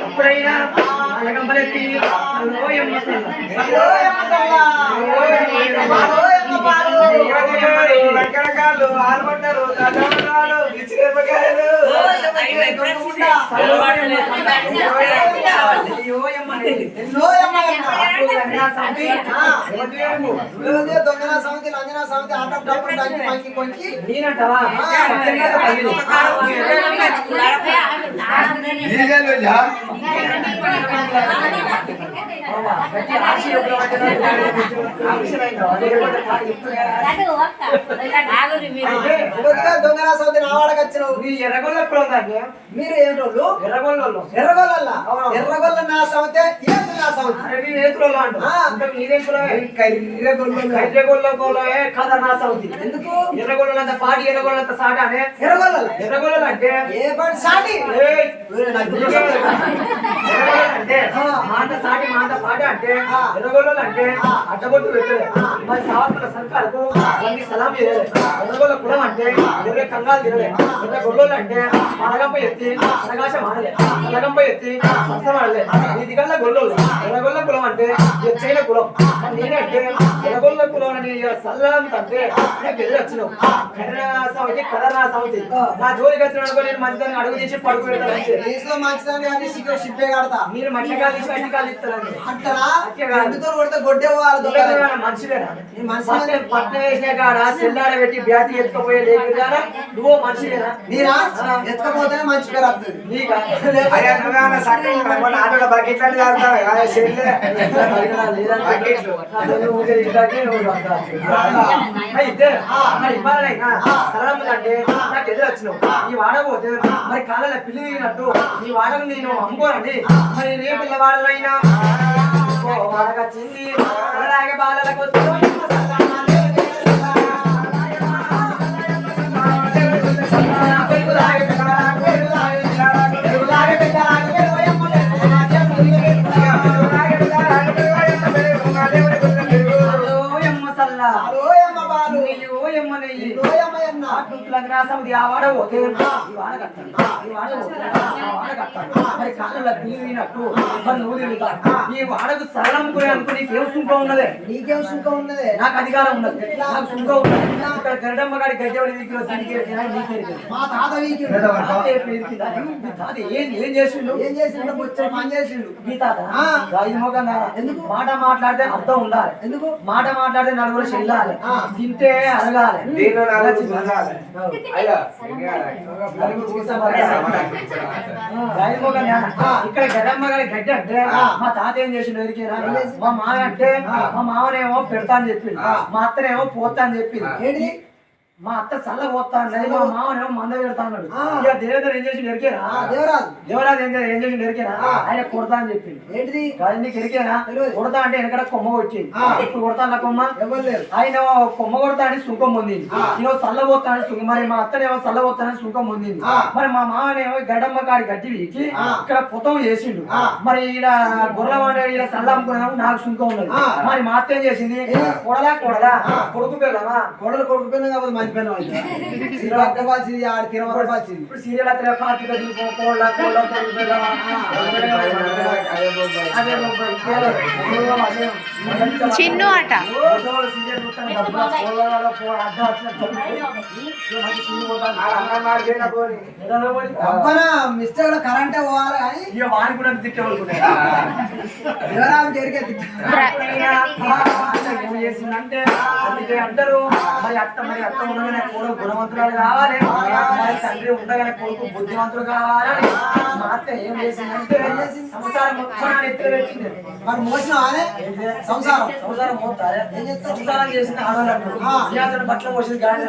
ఎప్పుడైనా రకరకాలు ఆల్మంటారు దొంగన సమితి లంజన సమితి ఆట పంచి కొంచి దొంగన సమితి నావాడకి వచ్చినావు ఎర్రగొల్ల ఎప్పుడు ఉందండి మీరు ఏమిటోళ్ళు ఎర్రగొల్ల ఎర్రగొల్ల నా సమితే నా సమితి కదా నా సమితి ఎందుకు ఎర్రగొల్లంత పాటి ఎర్రగొల్లంత సాట అనే ఎర్రగొల్ల అంటే ఏ పాటి సాటి అంటే మాట సాటి మాట పాట అంటే ఎర్రగొల్లలు అంటే అడ్డగొట్టు పెట్టలే మరి సావత్తుల సర్కారుకు అన్ని సలాం చేయలే ఎర్రగొల్ల కులం అంటే ఎర్ర కంగాలు తినలే ఎర్ర గొల్లలు అంటే అనగంప ఎత్తి అనగాశం ఆడలే అనగంప ఎత్తి సరసం ఆడలే ఇది కల్లా గొల్లలు ఎర్రగొల్ల కులం అంటే ఎచ్చైన కులం నేనంటే ఎర్రగొల్ల కులం అని సల్లం అంటే నాకు ఎదురు వచ్చినావు కదరా సమితి నా జోలికి వచ్చిన నేను మంచిదాన్ని అడుగు తీసి పడుకు పెడతాను మంచిదాన్ని సిప్పే కడతా మీరు మట్టికాలు తీసి అట్టికాలు ఇస్తారండి పట్ట వేసిన కాడ సెల్లాడ పెట్టి బ్యాటి ఎత్తుకపోయే లేకుండా నువ్వు మనిషివేనా నీరా ఎత్తుకపోతేనే మంచి పేరు వస్తుంది నీకా అంటే నాకు ఎదురు వచ్చినావు ఈ వాడకపోతే మరి కాళ్ళ పిల్లి దిగినట్టు ఈ వాడకు నేను అమ్ముకోనండి మరి ఏ పిల్లవాడలైనా వాడకొచ్చింది అలాగే బాలలకు ఈ వాడకు సరళం అనుకో నీకేం సుఖం ఉన్నదే నీకేం సుఖం ఉన్నదే నాకు అధికారం ఉన్నది నాకు సుఖం ఉన్నది ఇక్కడ గరడమ్మ గారి గడ్డవడి మా తాత ఏం చేసిండు పని చేసిండు మీ తాత ఎందుకు మాట మాట్లాడితే అర్థం ఉండాలి ఎందుకు మాట మాట్లాడితే నలుగురు చెల్లాలి తింటే అడగాలి ఇక్కడ గడమ్మ గారి గడ్డి అంటే మా తాత ఏం చేసిండు ఎరికేనా మా మామ అంటే మా మామనేమో పెడతా అని చెప్పింది మా అత్తనేమో పోతా అని చెప్పింది ఏంటి మా అత్త చల్ల పోతా అన్నది మా మామనేమో మంద పెడతా అన్నాడు ఇక దేవేంద్ర ఏం చేసి ఎరికేనా దేవరాజు ఏం చేసి ఎరికేనా ఆయన కొడతా అని చెప్పింది ఏంటిది నీకు ఎరికేనా కొడతా అంటే వెనకడ కొమ్మ వచ్చింది ఇప్పుడు కొడతా కొమ్మ ఆయన కొమ్మ కొడతా అని సుఖం పొందింది ఇక చల్ల పోతా అని సుఖం మరి మా అత్తనేమో చల్ల పోతా అని సుఖం పొందింది మరి మా మామనేమో గడ్డమ్మ కాడి గడ్డి వీకి ఇక్కడ పుతం చేసిండు మరి ఈడ గొర్రెల ఈడ చల్ల అమ్ముకున్నాము నాకు సుఖం ఉన్నది మరి మా అత్త ఏం చేసింది కొడలా కొడుకు పిల్లమా కొడుకు పిల్ల కాబట్టి సీరియల్ కార్తీక దీపం చిన్ను ఆట మిస్టర్ కరెంటే పోవాలి కానీ ఇక వాడి కూడా తిట్టేవాళ్ళంటే అందుకే అంటారు మరి అత్త ఉండగానే కొడుకు గుణవంతురాలు కావాలి మరి తండ్రి ఉండగానే కొడుకు బుద్ధివంతుడు కావాలని మా అత్త ఏం చేసిందంటే సంసారం మొత్తం ఎత్తులు పెట్టింది మరి మోసిన సంసారం మోతారే సంసారం చేసింది ఆడవాళ్ళు బట్టలు మోసింది గాడి